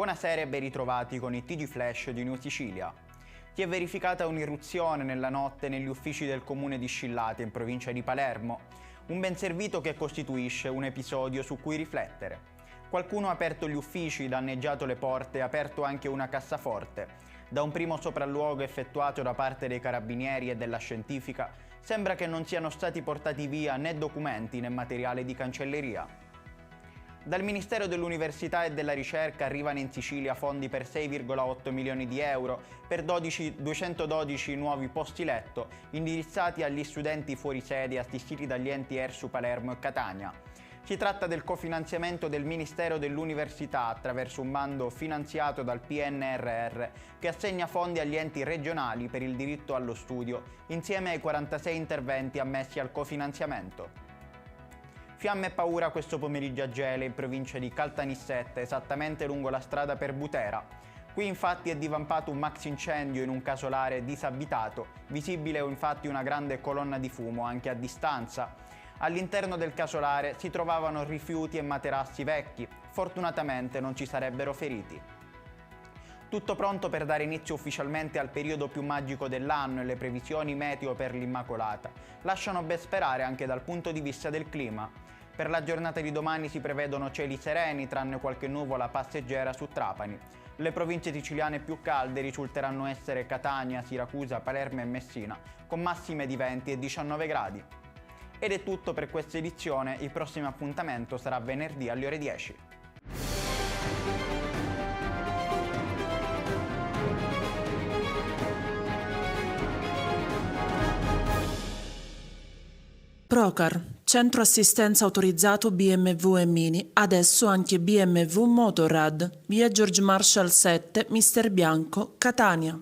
Buonasera e ben ritrovati con i TG Flash di New Sicilia. Si è verificata un'irruzione nella notte negli uffici del comune di Scillate, in provincia di Palermo. Un ben servito che costituisce un episodio su cui riflettere. Qualcuno ha aperto gli uffici, danneggiato le porte e aperto anche una cassaforte. Da un primo sopralluogo effettuato da parte dei carabinieri e della scientifica, sembra che non siano stati portati via né documenti né materiale di cancelleria. Dal Ministero dell'Università e della Ricerca arrivano in Sicilia fondi per 6,8 milioni di euro per 212 nuovi posti letto indirizzati agli studenti fuori sede assistiti dagli enti ERSU Palermo e Catania. Si tratta del cofinanziamento del Ministero dell'Università attraverso un bando finanziato dal PNRR che assegna fondi agli enti regionali per il diritto allo studio, insieme ai 46 interventi ammessi al cofinanziamento. Fiamme e paura questo pomeriggio a Gela, in provincia di Caltanissetta, esattamente lungo la strada per Butera. Qui infatti è divampato un maxi incendio in un casolare disabitato, visibile infatti una grande colonna di fumo anche a distanza. All'interno del casolare si trovavano rifiuti e materassi vecchi, fortunatamente non ci sarebbero feriti. Tutto pronto per dare inizio ufficialmente al periodo più magico dell'anno e le previsioni meteo per l'Immacolata lasciano ben sperare anche dal punto di vista del clima. Per la giornata di domani si prevedono cieli sereni, tranne qualche nuvola passeggera su Trapani. Le province siciliane più calde risulteranno essere Catania, Siracusa, Palermo e Messina, con massime di 20 e 19 gradi. Ed è tutto per questa edizione, il prossimo appuntamento sarà venerdì alle ore 10. Procar, centro assistenza autorizzato BMW e Mini, adesso anche BMW Motorrad, via George Marshall 7, Mister Bianco, Catania.